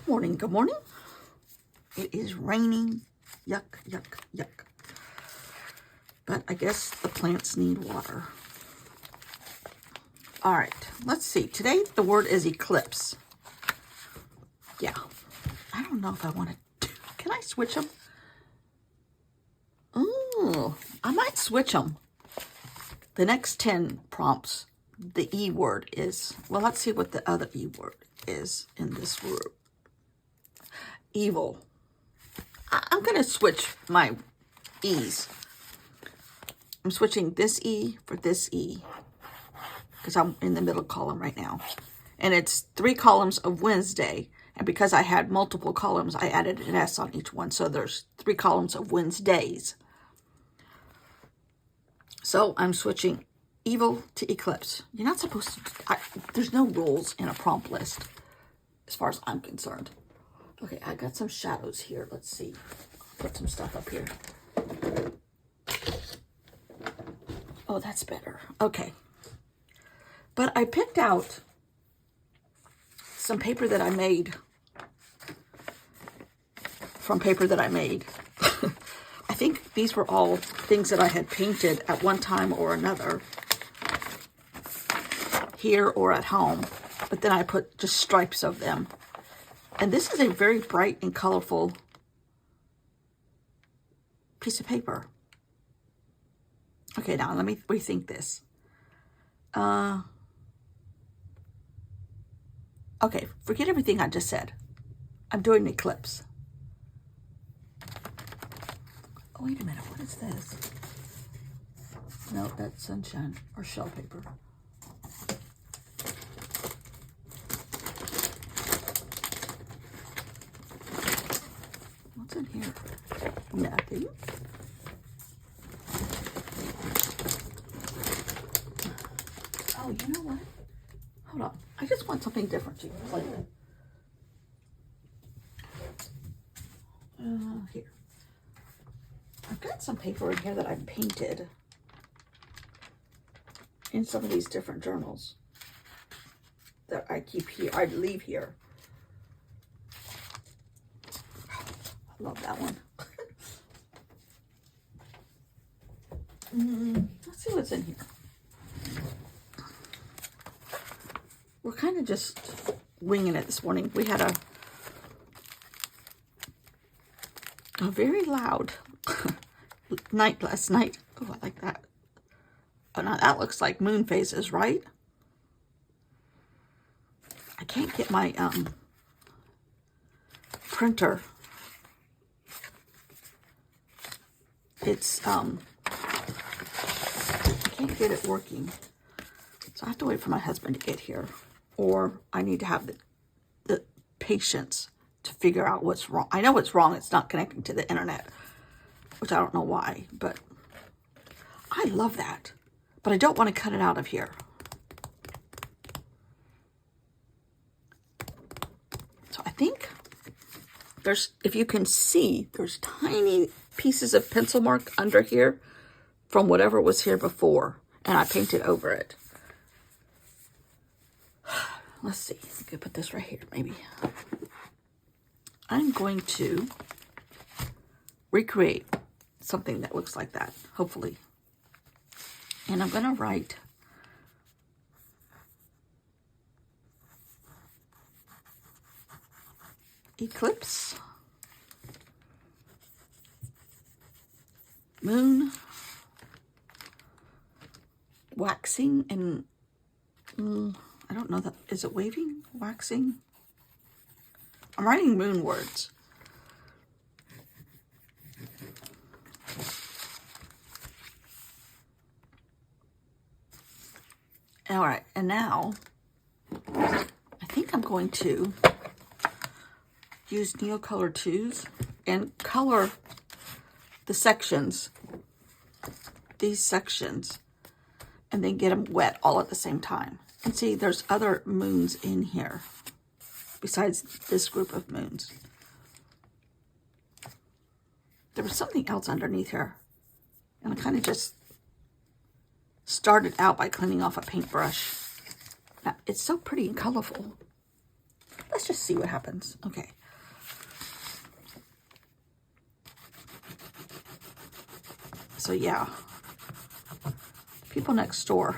morning, good morning. It is raining. Yuck, yuck, yuck. But I guess the plants need water. All right, let's see. Today the word is eclipse. Yeah, I don't know if I want to. Can I switch them? Oh, I might switch them. The next 10 prompts, the E word is, well, let's see what the other E word is in this word. Evil. I'm going to switch my E's. I'm switching this E for this E because I'm in the middle column right now. And it's 3 columns of Wednesday. And because I had multiple columns, I added an S on each one. So there's 3 columns of Wednesdays. So I'm switching evil to eclipse. You're not supposed to, there's no rules in a prompt list as far as I'm concerned. Okay, I got some shadows here. Let's see. Put some stuff up here. Oh, that's better. Okay. But I picked out some paper that I made from paper that I made. I think these were all things that I had painted at one time or another, here or at home. But then I put just stripes of them. And this is a very bright and colorful piece of paper. Okay, now let me rethink this. Okay, forget everything I just said. I'm doing an eclipse. Oh, wait a minute, what is this? No, that's sunshine or shell paper. What's in here? Nothing. Oh, you know what? Hold on. I just want something different to play with. Here. I've got some paper in here that I painted in some of these different journals that I keep here. I leave here. I love that one. Let's see what's in here. We're kind of just winging it this morning. We had a very loud night last night. Oh, I like that. Oh, now that looks like moon phases, right? I can't get my printer. It's I can't get it working. So I have to wait for my husband to get here. Or I need to have the patience to figure out what's wrong. I know what's wrong. It's not connecting to the internet, which I don't know why, but I love that. But I don't want to cut it out of here. So I think there's, if you can see, there's tiny pieces of pencil mark under here from whatever was here before, and I painted over it. Let's see, I could put this right here, maybe. I'm going to recreate something that looks like that, hopefully. And I'm going to write eclipse, moon, waxing, and I don't know that, is it waving, waxing? I'm writing moon words. All right, and now I think I'm going to use Neocolor 2s and color the sections, these sections, and then get them wet all at the same time. And see, there's other moons in here besides this group of moons. There was something else underneath here, and I kind of just started out by cleaning off a paintbrush. Now, it's so pretty and colorful. let's just see what happens. Okay. So yeah, people next door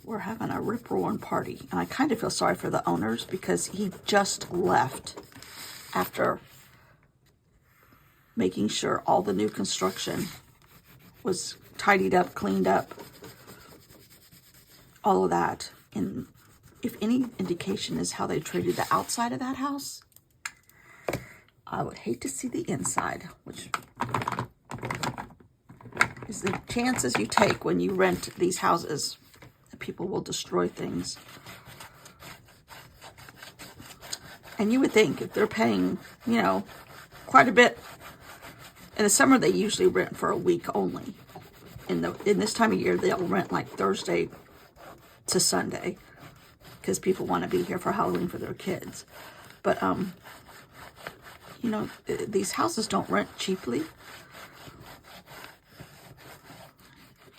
we're having a rip-roaring party, and I kind of feel sorry for the owners because he just left after making sure all the new construction was tidied up, cleaned up, all of that. And if any indication is how they treated the outside of that house, I would hate to see the inside, which is the chances you take when you rent these houses. People will destroy things. And you would think if they're paying, you know, quite a bit in the summer, they usually rent for a week only. In this time of year, they'll rent like Thursday to Sunday because people want to be here for Halloween for their kids. But you know, these houses don't rent cheaply.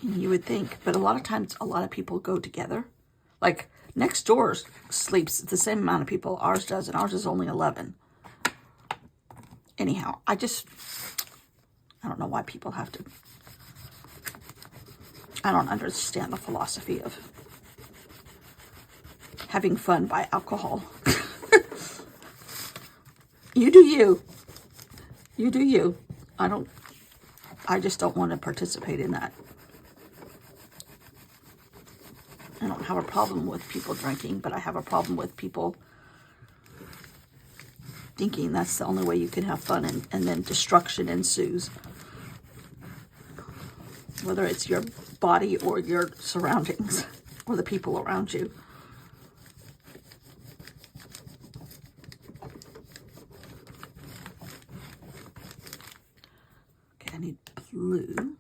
You would think, but a lot of times, a lot of people go together. Like next door sleeps the same amount of people ours does, and ours is only 11. Anyhow, I don't know why people have to. I don't understand the philosophy of having fun by alcohol. You do you. You do you. I just don't want to participate in that. I don't have a problem with people drinking, but I have a problem with people thinking that's the only way you can have fun, and then destruction ensues. Whether it's your body or your surroundings or the people around you. Okay, I need blue.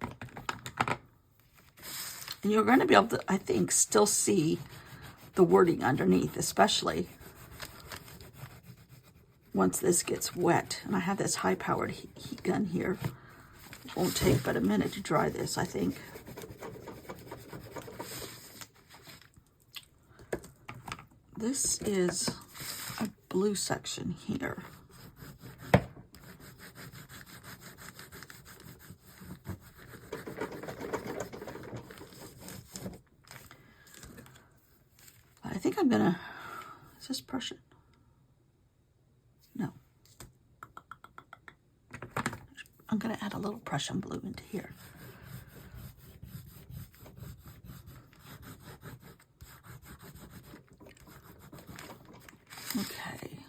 And you're going to be able to, I think, still see the wording underneath, especially once this gets wet. And I have this high-powered heat gun here. It won't take but a minute to dry this, I think. This is a blue section here. I think I'm gonna, is this Prussian? No. I'm gonna add a little Prussian blue into here. Okay.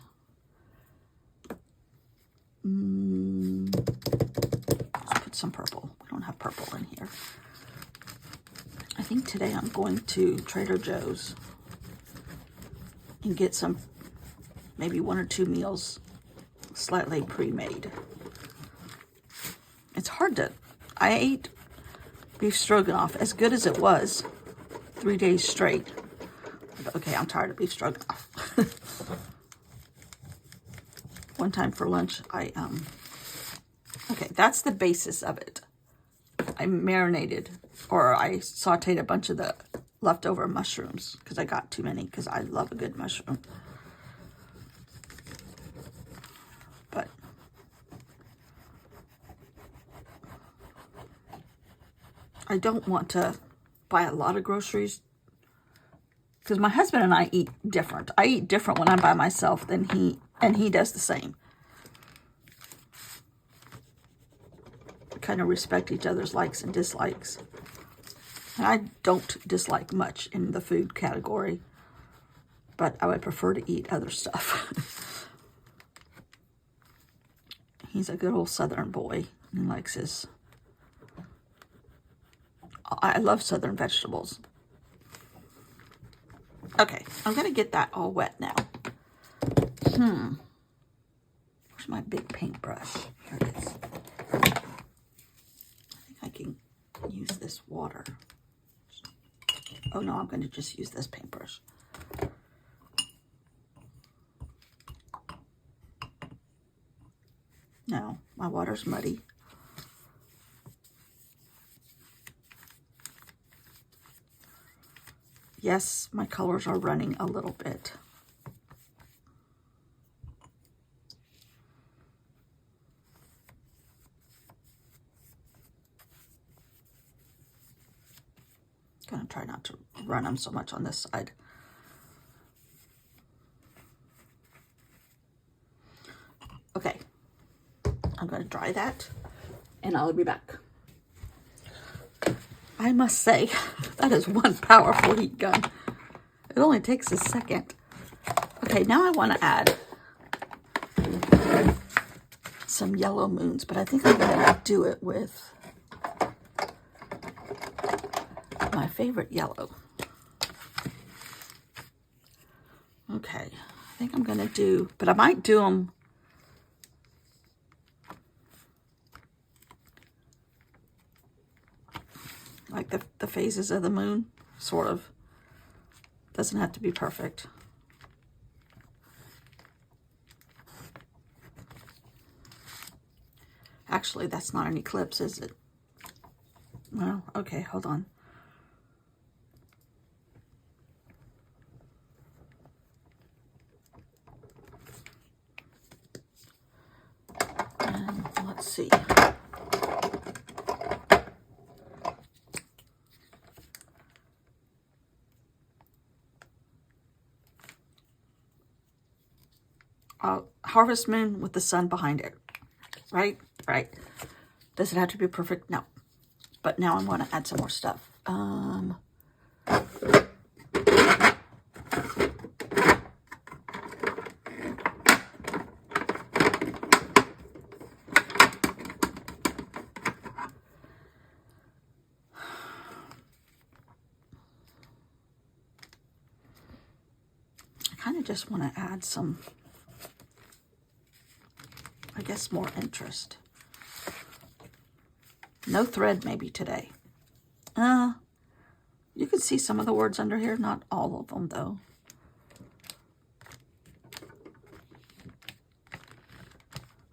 Let's put some purple. We don't have purple in here. I think today I'm going to Trader Joe's and get some, maybe 1 or 2 meals slightly pre-made. It's hard to, I ate beef stroganoff as good as it was 3 days straight. Okay, I'm tired of beef stroganoff. One time for lunch, okay, that's the basis of it. I marinated, or I sauteed a bunch of the leftover mushrooms because I got too many because I love a good mushroom. But I don't want to buy a lot of groceries because my husband and I eat different. I eat different when I'm by myself than he, and he does the same. We kind of respect each other's likes and dislikes. And I don't dislike much in the food category, but I would prefer to eat other stuff. He's a good old Southern boy. He likes his... I love Southern vegetables. Okay, I'm going to get that all wet now. Where's my big paintbrush? Here it is. I think I can use this water. Oh no, I'm going to just use this paintbrush. No, my water's muddy. Yes, my colors are running a little bit. Gonna try not to run them so much on this side. Okay, I'm gonna dry that and I'll be back. I must say, that is one powerful heat gun. It only takes a second. Okay, now I want to add some yellow moons, but I think I'm going to do it with my favorite yellow. Okay, I think I'm going to do, but I might do them like the phases of the moon, sort of. Doesn't have to be perfect. Actually, that's not an eclipse, is it? Well, okay, hold on. And let's see. Harvest moon with the sun behind it. Right? Right. Does it have to be perfect? No. But now I'm going to add some more stuff. I kind of just want to add some, I guess, more interest. No thread maybe today. You can see some of the words under here, not all of them though.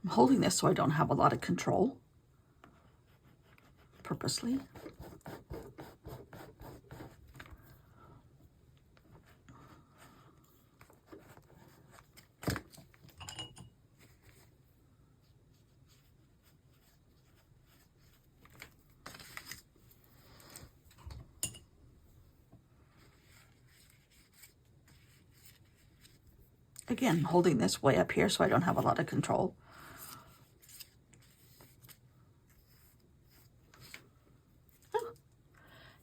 I'm holding this so I don't have a lot of control, purposely. Again, holding this way up here so I don't have a lot of control.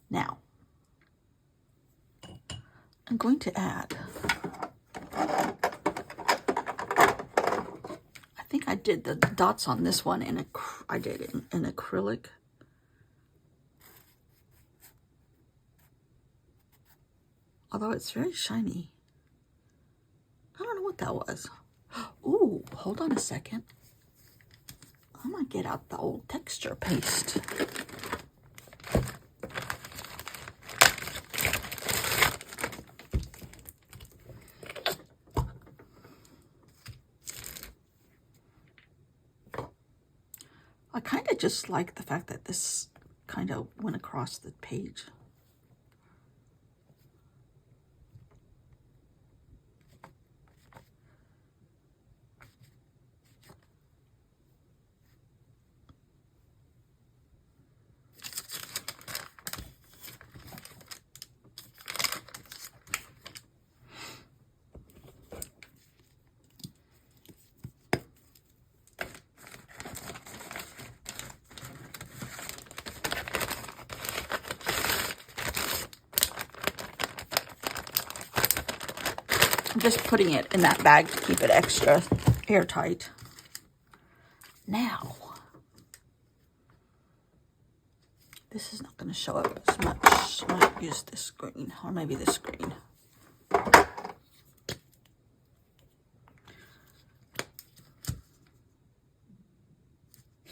Now, I'm going to add, I think I did the dots on this one in I did it in acrylic. Although it's very shiny. I don't know what that was. Ooh, hold on a second. I'm gonna get out the old texture paste. I kind of just like the fact that this kind of went across the page. I'm just putting it in that bag to keep it extra airtight. Now, this is not going to show up as much. I might use this green, or maybe this green.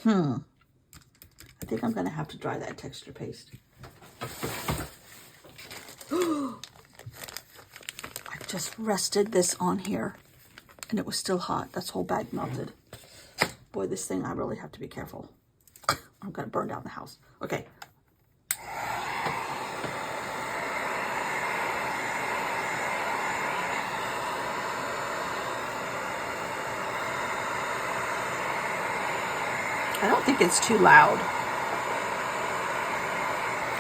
I think I'm going to have to dry that texture paste. I just rested this on here and it was still hot. This whole bag melted. Boy, this thing, I really have to be careful. I'm going to burn down the house. Okay. I don't think it's too loud.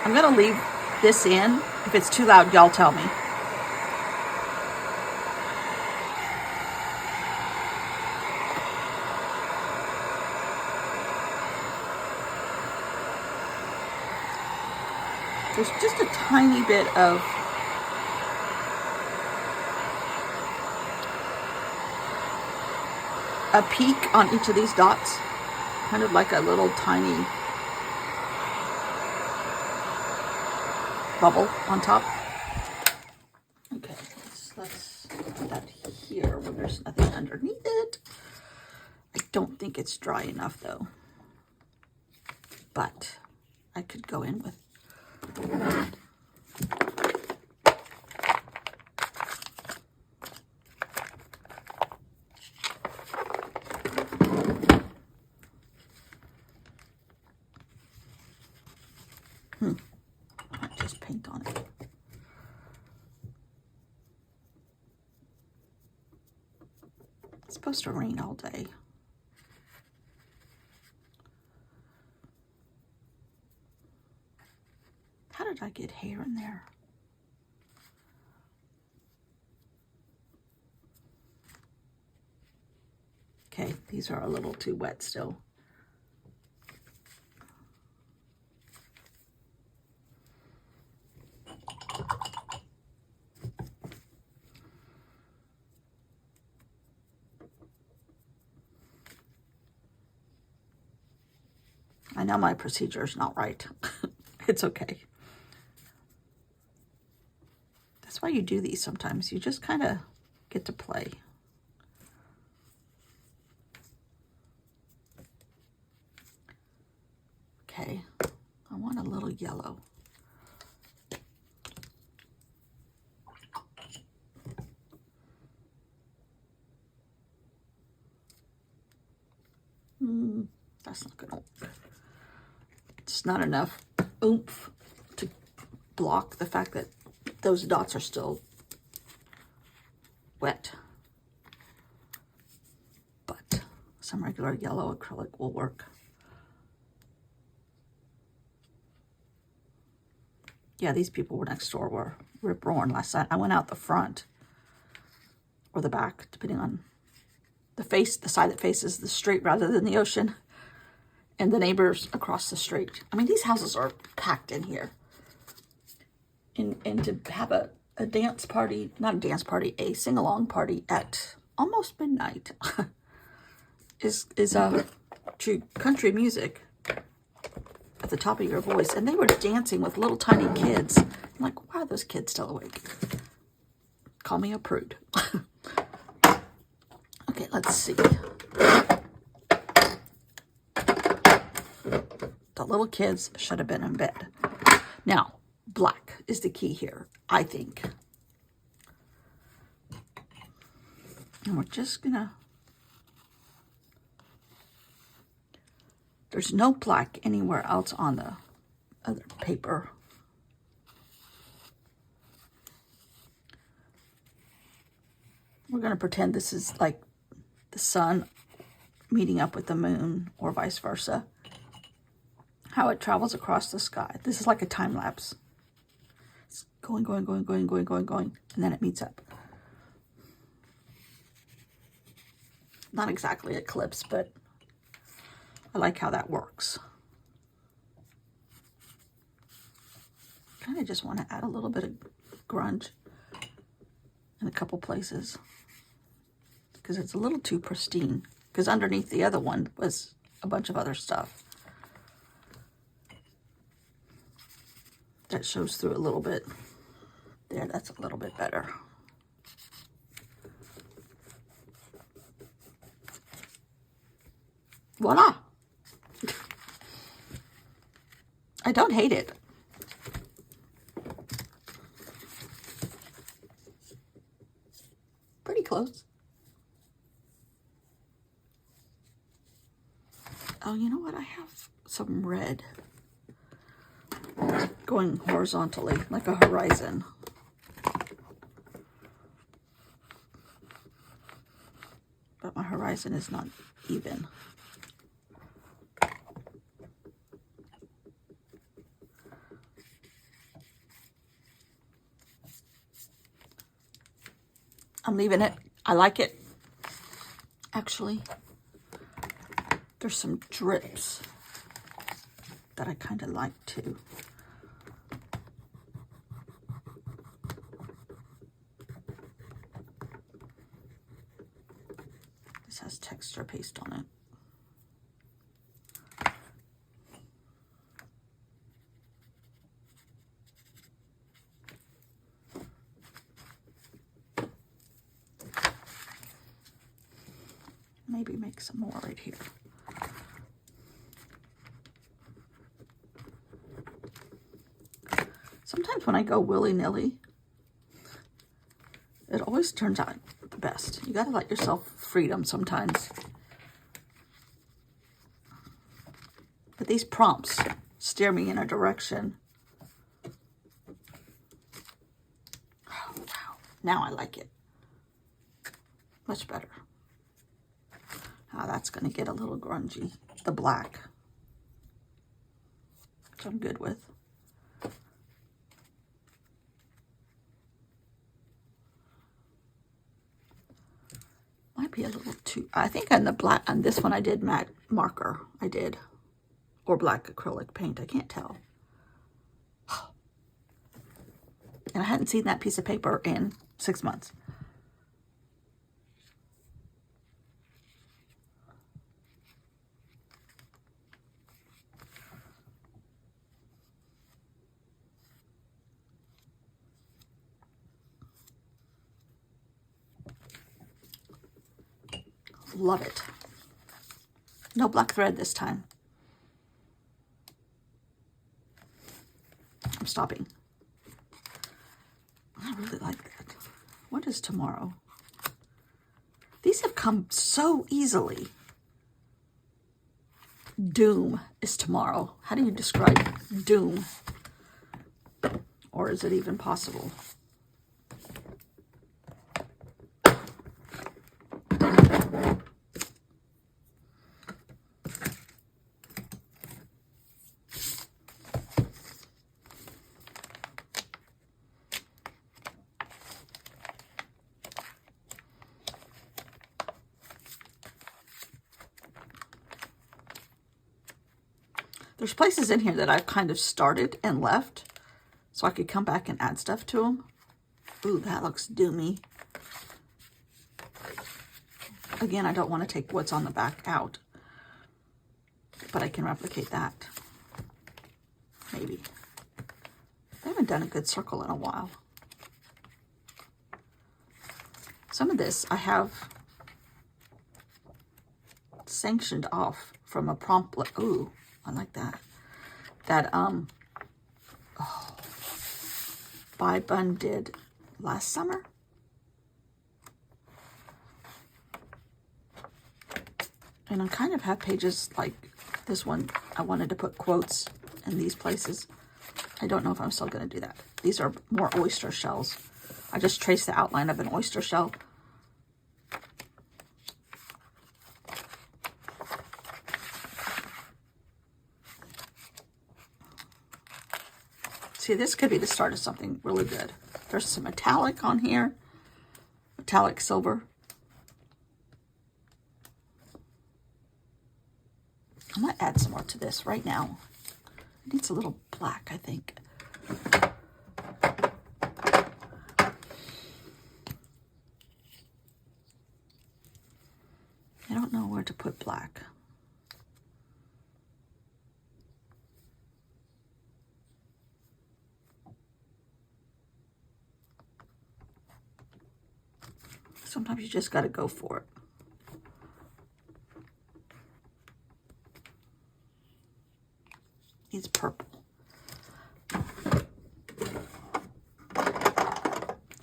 I'm going to leave this in. If it's too loud, y'all tell me. There's just a tiny bit of a peak on each of these dots, kind of like a little tiny bubble on top. Okay, let's put that here when there's nothing underneath it. I don't think it's dry enough though, but I could go in with I might just paint on it. It's supposed to rain all day. How did I get hair in there? Okay, these are a little too wet still. I know my procedure is not right. It's okay. That's why you do these sometimes. You just kind of get to play. Okay, I want a little yellow. That's not gonna work. It's not enough oomph to block the fact that those dots are still wet. But some regular yellow acrylic will work. Yeah, these people were next door were rip-roaring last night. I went out the front or the back, depending on the side that faces the street rather than the ocean, and the neighbors across the street. I mean, these houses are packed in here. And to have a dance party, not a dance party, a sing-along party at almost midnight is to country music at the top of your voice. And they were dancing with little tiny kids. I'm like, why are those kids still awake? Call me a prude. Okay, let's see. The little kids should have been in bed. Now, black is the key here, I think. And we're just gonna... There's no black anywhere else on the other paper. We're gonna pretend this is like the sun meeting up with the moon, or vice versa. How it travels across the sky. This is like a time lapse. It's going, going, going, going, going, going, going, and then it meets up. Not exactly eclipse, but I like how that works. Kind of just want to add a little bit of grunge in a couple places because it's a little too pristine, because underneath the other one was a bunch of other stuff that shows through a little bit. There, that's a little bit better. Voila! I don't hate it. Pretty close. Oh, you know what? I have some red going horizontally, like a horizon. But my horizon is not even. I'm leaving it. I like it. Actually, there's some drips that I kind of like too. This has texture paste on it. Maybe make some more right here. Sometimes when I go willy-nilly, it always turns out the best. You gotta let yourself freedom sometimes. But these prompts steer me in a direction. Oh, wow. Now I like it. Much better. Now that's going to get a little grungy. The black, which I'm good with. Might be a little too, I think on the black, on this one I did matte marker. I did. Or black acrylic paint. I can't tell. And I hadn't seen that piece of paper in 6 months. Love it. No black thread this time. I'm stopping. I really like that. What is tomorrow? These have come so easily. Doom is tomorrow. How do you describe doom? Or is it even possible? There's places in here that I've kind of started and left so I could come back and add stuff to them. Ooh, that looks doomy. Again, I don't want to take what's on the back out, but I can replicate that. Maybe. I haven't done a good circle in a while. Some of this I have sanctioned off from a prompt. Ooh, I like that. That, By Bun did last summer. And I kind of have pages like this one. I wanted to put quotes in these places. I don't know if I'm still going to do that. These are more oyster shells. I just traced the outline of an oyster shell. See, this could be the start of something really good. There's some metallic on here. Metallic silver. I might add some more to this right now. It needs a little black, I think. I don't know where to put black. Sometimes you just got to go for it. It's purple.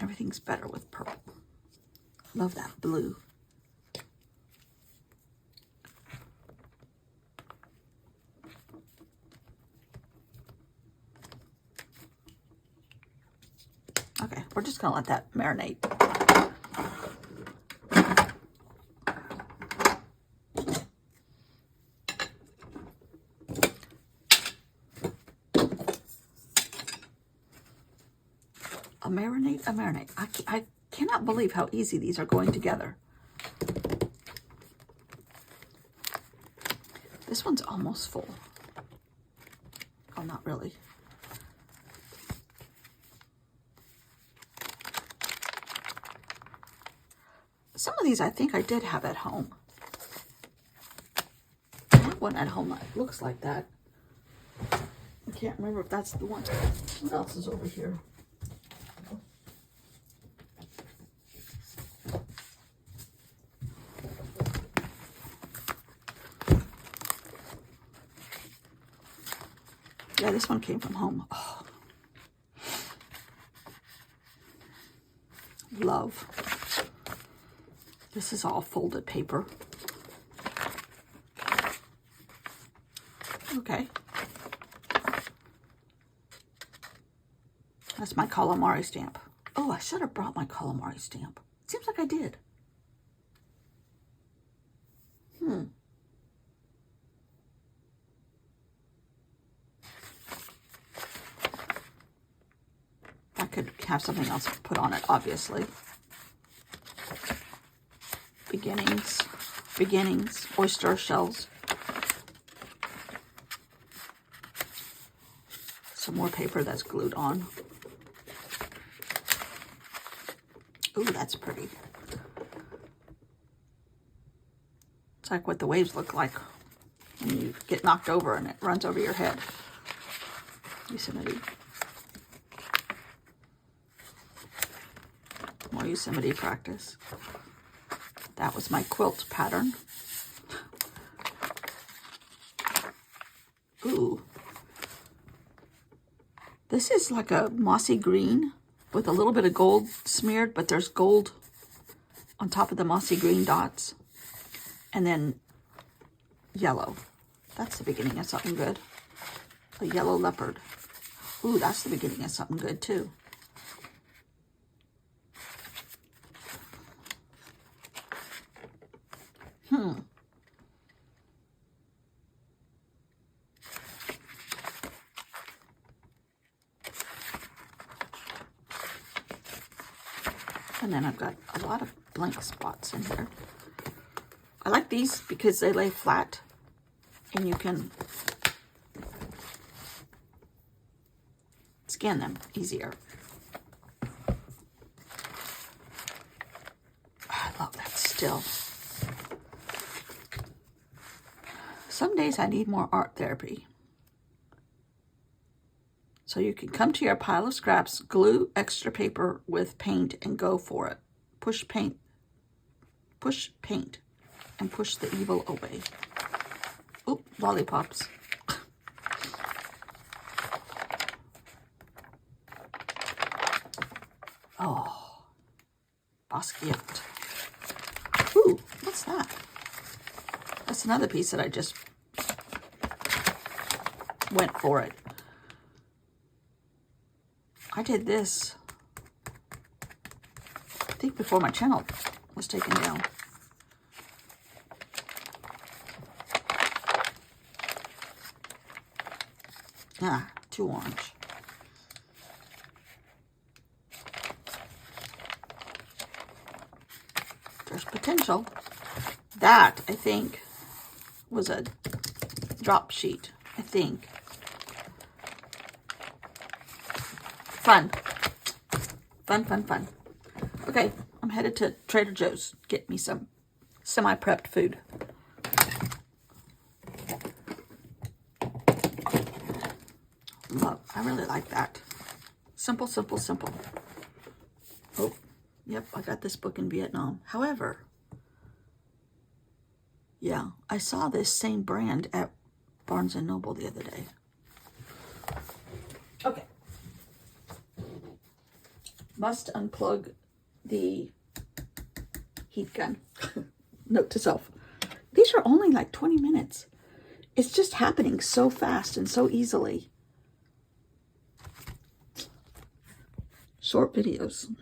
Everything's better with purple. Love that blue. Okay, we're just gonna let that marinate. A marinate. I cannot believe how easy these are going together. This one's almost full. Oh, not really. Some of these I think I did have at home. I have one at home that looks like that. I can't remember if that's the one. What else is over here? Yeah, this one came from home. Oh. Love. This is all folded paper. Okay. That's my calamari stamp. Oh, I should have brought my calamari stamp. Seems like I did. I could have something else put on it, obviously. Beginnings, oyster shells. Some more paper that's glued on. Ooh, that's pretty. It's like what the waves look like when you get knocked over and it runs over your head. Yosemite. More Yosemite practice. That was my quilt pattern. Ooh. This is like a mossy green with a little bit of gold smeared, but there's gold on top of the mossy green dots. And then yellow. That's the beginning of something good. A yellow leopard. Ooh, that's the beginning of something good too. And then I've got a lot of blank spots in here. I like these because they lay flat and you can scan them easier. I love that still. Some days I need more art therapy. So you can come to your pile of scraps, glue extra paper with paint, and go for it. Push paint, and push the evil away. Oop, lollipops. Oh, Basquiat. Ooh, what's that? That's another piece that I just went for it. I did this, I think, before my channel was taken down. Ah, too orange. There's potential. That, I think, was a drop sheet, I think. Fun. Fun. Okay, I'm headed to Trader Joe's. Get me some semi-prepped food. Love, I really like that. Simple. Oh, yep, I got this book in Vietnam. However, yeah, I saw this same brand at Barnes & Noble the other day. Okay. Must unplug the heat gun. Note to self. These are only like 20 minutes. It's just happening so fast and so easily. Short videos.